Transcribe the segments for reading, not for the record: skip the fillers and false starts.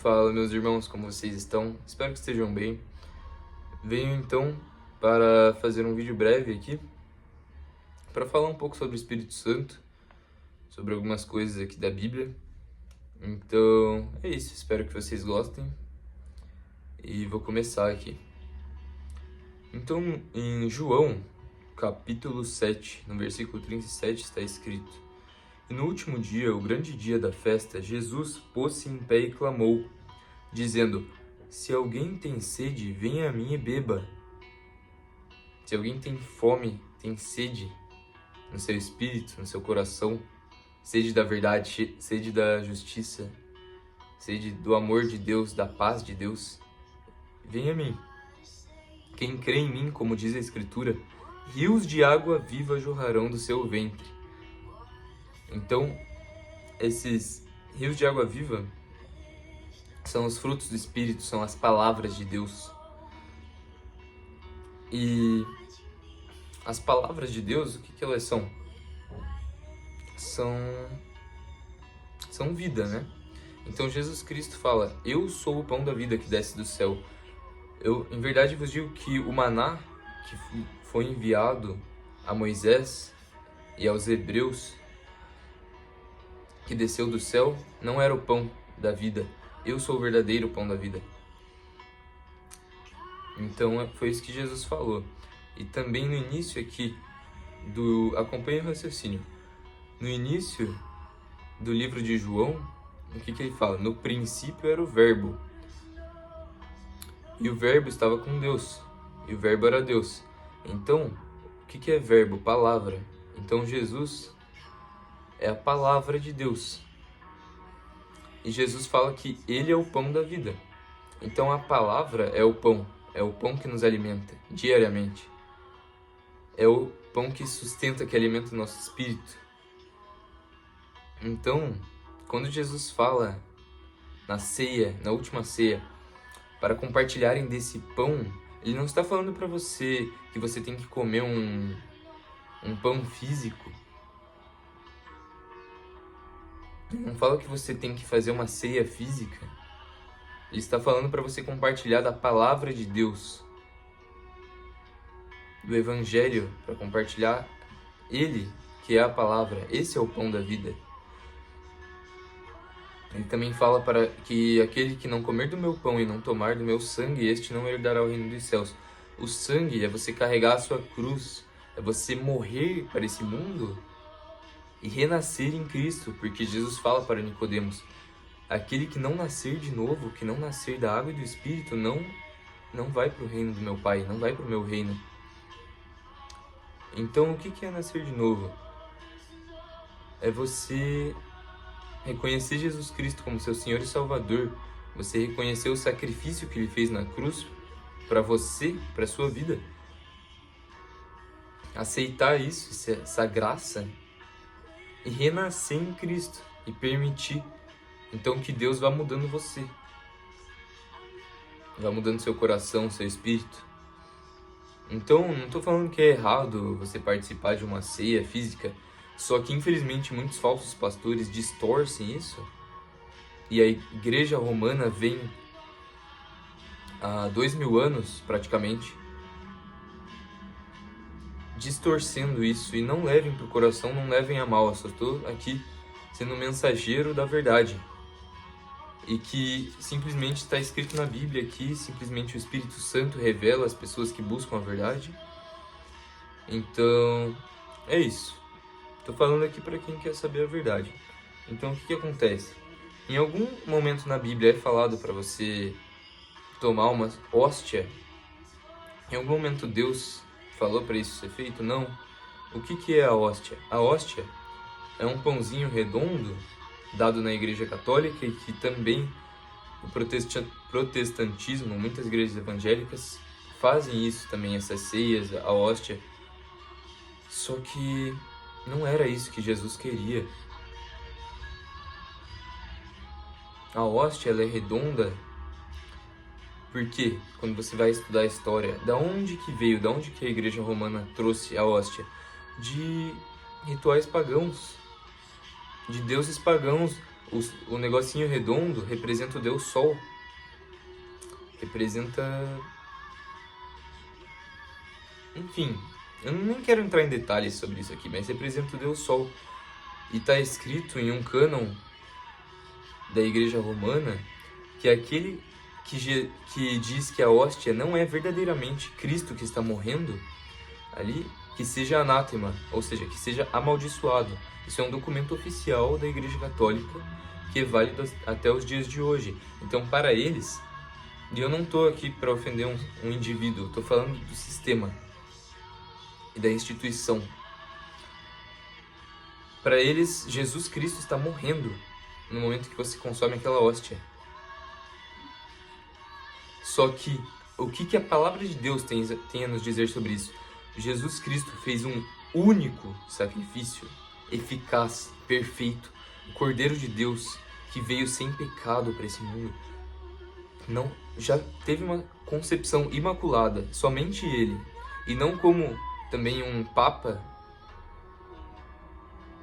Fala, meus irmãos, como vocês estão? Espero que estejam bem. Venho então para fazer um vídeo breve aqui para falar um pouco sobre o Espírito Santo, sobre algumas coisas aqui da Bíblia. Então é isso, espero que vocês gostem e vou começar aqui. Então, em João, capítulo 7, no versículo 37, está escrito: E no último dia, o grande dia da festa, Jesus pôs-se em pé e clamou, dizendo: Se alguém tem sede, venha a mim e beba. Se alguém tem fome, tem sede no seu espírito, no seu coração, sede da verdade, sede da justiça, sede do amor de Deus, da paz de Deus, venha a mim. Quem crê em mim, como diz a Escritura, rios de água viva jorrarão do seu ventre. Então, esses rios de água viva são os frutos do Espírito, são as palavras de Deus. E as palavras de Deus, o que elas são? São vida, né? Então Jesus Cristo fala: Eu sou o pão da vida que desce do céu. Eu, em verdade, vos digo que o maná que foi enviado a Moisés e aos hebreus, que desceu do céu, não era o pão da vida. Eu sou o verdadeiro pão da vida. Então foi isso que Jesus falou. E também no início aqui acompanhe o raciocínio. No início do livro de João, o que ele fala? No princípio era o Verbo. E o Verbo estava com Deus. E o Verbo era Deus. Então, o que é verbo? Palavra. Então Jesus é a palavra de Deus. E Jesus fala que Ele é o pão da vida. Então a palavra é o pão que nos alimenta diariamente. É o pão que sustenta, que alimenta o nosso espírito. Então, quando Jesus fala na ceia, na última ceia, para compartilharem desse pão, Ele não está falando para você que você tem que comer um pão físico. Não fala que você tem que fazer uma ceia física. Ele está falando para você compartilhar da palavra de Deus, do Evangelho, para compartilhar Ele, que é a palavra. Esse é o pão da vida. Ele também fala para que aquele que não comer do meu pão e não tomar do meu sangue, este não herdará o reino dos céus. O sangue é você carregar a sua cruz, é você morrer para esse mundo e renascer em Cristo, porque Jesus fala para Nicodemos: aquele que não nascer de novo, que não nascer da água e do Espírito, não vai para o reino do meu Pai, não vai para o meu reino. Então, o que é nascer de novo? É você reconhecer Jesus Cristo como seu Senhor e Salvador, você reconhecer o sacrifício que Ele fez na cruz para você, para a sua vida. Aceitar isso, essa graça, e renascer em Cristo, e permitir então que Deus vá mudando você, vá mudando seu coração, seu espírito. Então, não estou falando que é errado você participar de uma ceia física, só que infelizmente muitos falsos pastores distorcem isso, e a igreja romana vem há 2000 anos praticamente distorcendo isso, e não levem para o coração, não levem a mal. Eu só estou aqui sendo mensageiro da verdade, e que simplesmente está escrito na Bíblia aqui, simplesmente o Espírito Santo revela às pessoas que buscam a verdade. Então, é isso. Estou falando aqui para quem quer saber a verdade. Então, o que acontece? Em algum momento na Bíblia é falado para você tomar uma hóstia? Em algum momento Deus falou para isso ser feito? Não. O que é a hóstia? A hóstia é um pãozinho redondo dado na Igreja Católica, e que também o protestantismo, muitas igrejas evangélicas fazem isso também, essas ceias, a hóstia. Só que não era isso que Jesus queria. A hóstia, ela é redonda porque, quando você vai estudar a história, da onde que veio, da onde que a Igreja Romana trouxe a hóstia? De rituais pagãos, de deuses pagãos, O negocinho redondo representa o Deus Sol. Representa... Enfim, eu nem quero entrar em detalhes sobre isso aqui, mas representa o Deus Sol. E está escrito em um cânon da Igreja Romana que aquele que diz que a hóstia não é verdadeiramente Cristo que está morrendo ali, que seja anátema, ou seja, que seja amaldiçoado. Isso é um documento oficial da Igreja Católica que é válido até os dias de hoje. Então, para eles, e eu não estou aqui para ofender um indivíduo, estou falando do sistema e da instituição. Para eles, Jesus Cristo está morrendo no momento que você consome aquela hóstia. Só que, o que a palavra de Deus tem a nos dizer sobre isso? Jesus Cristo fez um único sacrifício, eficaz, perfeito, o Cordeiro de Deus, que veio sem pecado para esse mundo. Não, já teve uma concepção imaculada, somente ele. E não como também um papa,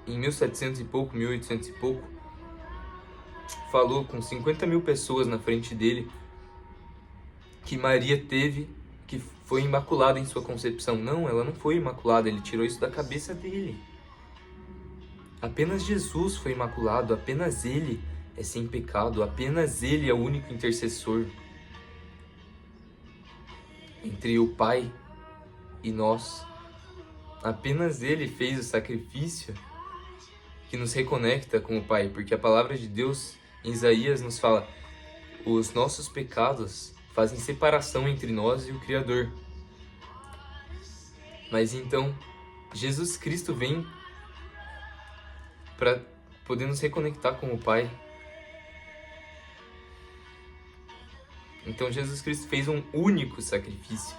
em 1700 e pouco, 1800 e pouco, falou com 50 mil pessoas na frente dele, que Maria que foi imaculada em sua concepção. Não, ela não foi imaculada, ele tirou isso da cabeça dele. Apenas Jesus foi imaculado, apenas ele é sem pecado, apenas ele é o único intercessor entre o Pai e nós. Apenas ele fez o sacrifício que nos reconecta com o Pai, porque a palavra de Deus em Isaías nos fala: os nossos pecados fazem separação entre nós e o Criador. Mas então, Jesus Cristo vem para poder nos reconectar com o Pai. Então Jesus Cristo fez um único sacrifício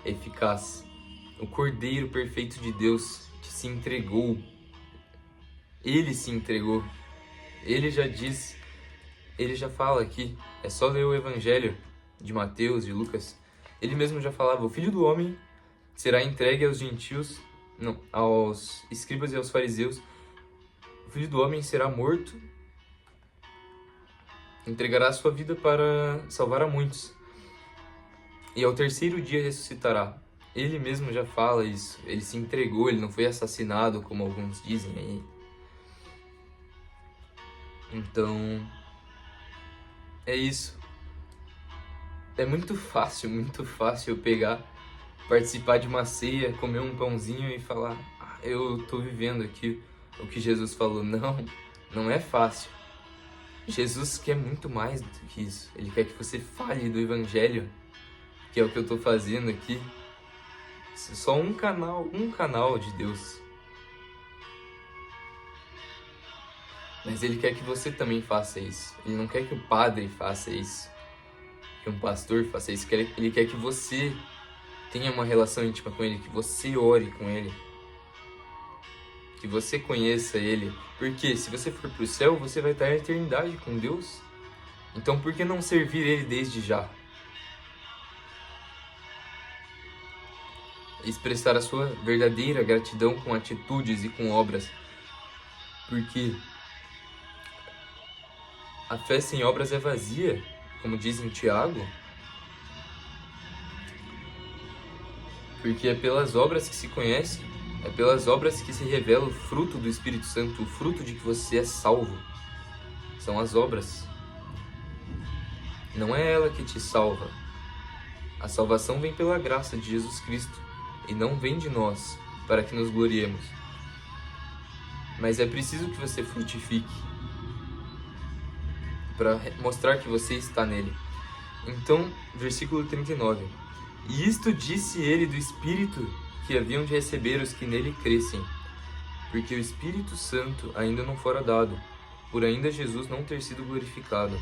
eficaz. O Cordeiro perfeito de Deus que se entregou. Ele se entregou. Ele já diz, ele já fala aqui, é só ler o Evangelho de Mateus, de Lucas. Ele mesmo já falava: o Filho do Homem será entregue aos gentios, não, aos escribas e aos fariseus. O Filho do Homem será morto, entregará a sua vida para salvar a muitos, e ao terceiro dia ressuscitará. Ele mesmo já fala isso. Ele se entregou, ele não foi assassinado como alguns dizem aí. Então, é isso. É muito fácil eu pegar, participar de uma ceia, comer um pãozinho e falar: eu tô vivendo aqui o que Jesus falou. Não é fácil. Jesus quer muito mais do que isso. Ele quer que você fale do Evangelho, que é o que eu tô fazendo aqui. Só um canal de Deus. Mas ele quer que você também faça isso. Ele não quer que o padre faça isso, que um pastor faça isso. Ele quer que você tenha uma relação íntima com ele, que você ore com ele, que você conheça ele. Porque se você for pro céu, você vai estar a eternidade com Deus. Então por que não servir ele desde já? Expressar a sua verdadeira gratidão com atitudes e com obras. Porque a fé sem obras é vazia, como diz em Tiago. Porque é pelas obras que se conhece, é pelas obras que se revela o fruto do Espírito Santo, o fruto de que você é salvo. São as obras. Não é ela que te salva. A salvação vem pela graça de Jesus Cristo e não vem de nós, para que nos gloriemos. Mas é preciso que você frutifique, para mostrar que você está nele. Então, versículo 39. E isto disse ele do Espírito que haviam de receber os que nele crescem, porque o Espírito Santo ainda não fora dado, por ainda Jesus não ter sido glorificado.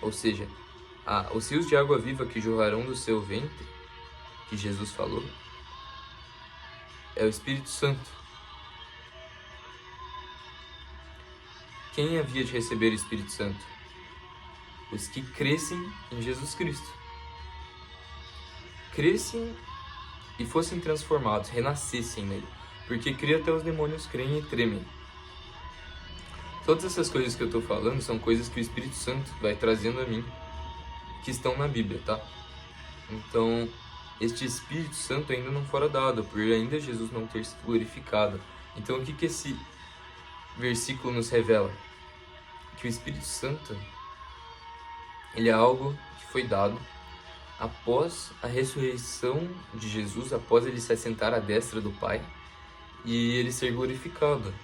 Ou seja, os rios de água viva que jorrarão do seu ventre, que Jesus falou, é o Espírito Santo. Quem havia de receber o Espírito Santo? Os que crescem em Jesus Cristo. Crescem e fossem transformados, renascessem nele. Porque cria até os demônios creem e tremem. Todas essas coisas que eu tô falando são coisas que o Espírito Santo vai trazendo a mim, que estão na Bíblia, tá? Então, este Espírito Santo ainda não fora dado, por ainda Jesus não ter sido glorificado. Então, o que que esse versículo nos revela? Que o Espírito Santo, ele é algo que foi dado após a ressurreição de Jesus, após ele se assentar à destra do Pai e ele ser glorificado.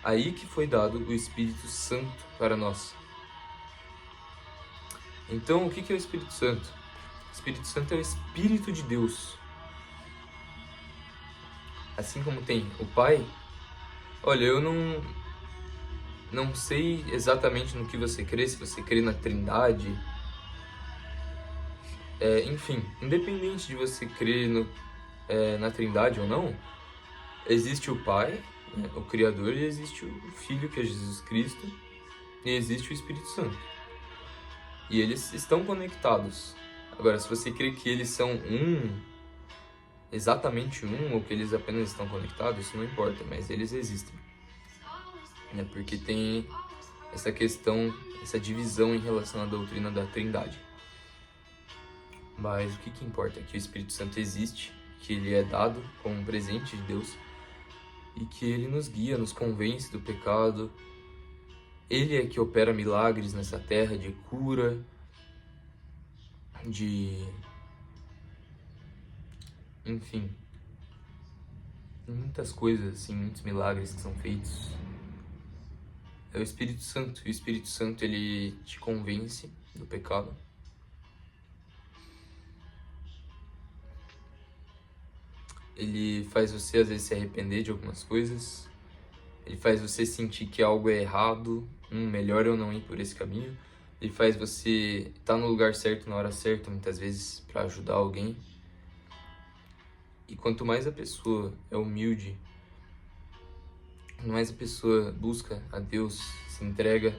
Aí que foi dado o Espírito Santo para nós. Então, o que é o Espírito Santo? O Espírito Santo é o Espírito de Deus. Assim como tem o Pai. Olha, eu não sei exatamente no que você crê, se você crê na Trindade. Enfim, independente de você crer na Trindade ou não, existe o Pai, né, o Criador, e existe o Filho, que é Jesus Cristo, e existe o Espírito Santo. E eles estão conectados. Agora, se você crê que eles são exatamente um, ou que eles apenas estão conectados, isso não importa, mas eles existem. Né? Porque tem essa questão, essa divisão em relação à doutrina da Trindade. Mas o que importa é que o Espírito Santo existe, que ele é dado como um presente de Deus e que ele nos guia, nos convence do pecado. Ele é que opera milagres nessa terra de cura, enfim, muitas coisas assim, muitos milagres que são feitos. É o Espírito Santo, e o Espírito Santo ele te convence do pecado. Ele faz você às vezes se arrepender de algumas coisas. Ele faz você sentir que algo é errado, melhor eu não ir por esse caminho. Ele faz você estar no lugar certo na hora certa, muitas vezes para ajudar alguém. E quanto mais a pessoa é humilde, quanto mais a pessoa busca a Deus, se entrega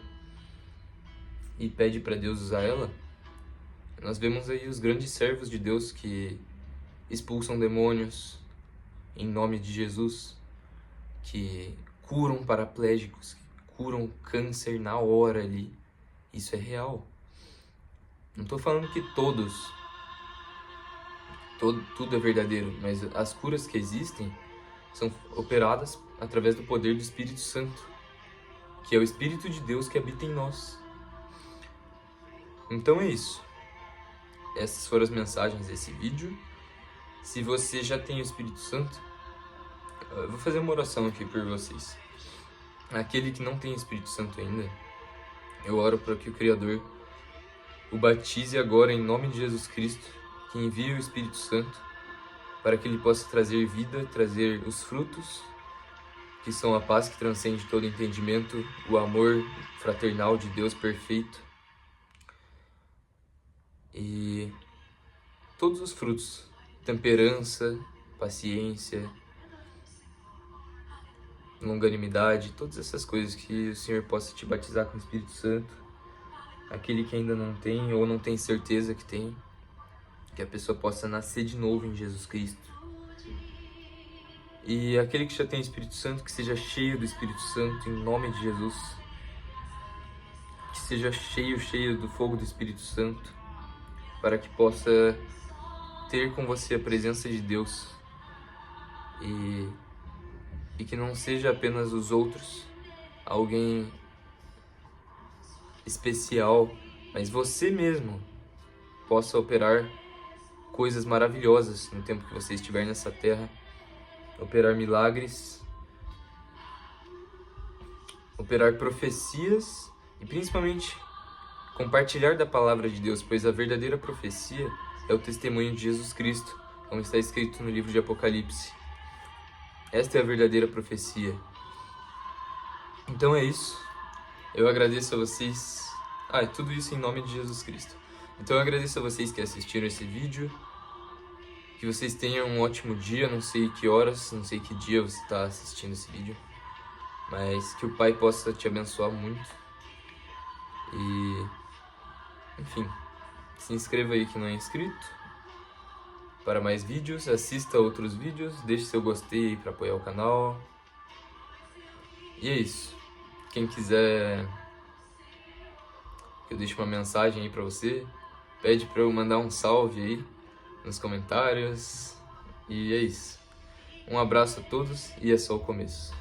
e pede para Deus usar ela, nós vemos aí os grandes servos de Deus que expulsam demônios em nome de Jesus, que curam paraplégicos, que curam câncer na hora ali. Isso é real. Não estou falando que tudo é verdadeiro, mas as curas que existem são operadas através do poder do Espírito Santo, que é o Espírito de Deus que habita em nós. Então é isso. Essas foram as mensagens desse vídeo. Se você já tem o Espírito Santo, eu vou fazer uma oração aqui por vocês. Aquele que não tem o Espírito Santo ainda, eu oro para que o Criador o batize agora em nome de Jesus Cristo, que envie o Espírito Santo para que ele possa trazer vida, trazer os frutos, que são a paz que transcende todo entendimento, o amor fraternal de Deus perfeito e todos os frutos, temperança, paciência, longanimidade, todas essas coisas, que o Senhor possa te batizar com o Espírito Santo. Aquele que ainda não tem ou não tem certeza que tem, que a pessoa possa nascer de novo em Jesus Cristo. E aquele que já tem o Espírito Santo, que seja cheio do Espírito Santo em nome de Jesus. Que seja cheio do fogo do Espírito Santo, para que possa ter com você a presença de Deus e que não seja apenas os outros, alguém especial, mas você mesmo possa operar coisas maravilhosas no tempo que você estiver nessa terra, operar milagres, operar profecias e principalmente compartilhar da palavra de Deus, pois a verdadeira profecia é o testemunho de Jesus Cristo, como está escrito no livro de Apocalipse. Esta é a verdadeira profecia. Então é isso. Eu agradeço a vocês. Tudo isso em nome de Jesus Cristo. Então eu agradeço a vocês que assistiram esse vídeo. Que vocês tenham um ótimo dia. Não sei que horas, não sei que dia você está assistindo esse vídeo. Mas que o Pai possa te abençoar muito. E, enfim, se inscreva aí que não é inscrito para mais vídeos, assista a outros vídeos, deixe seu gostei aí para apoiar o canal. E é isso. Quem quiser que eu deixe uma mensagem aí pra você, pede pra eu mandar um salve aí nos comentários. E é isso. Um abraço a todos e é só o começo.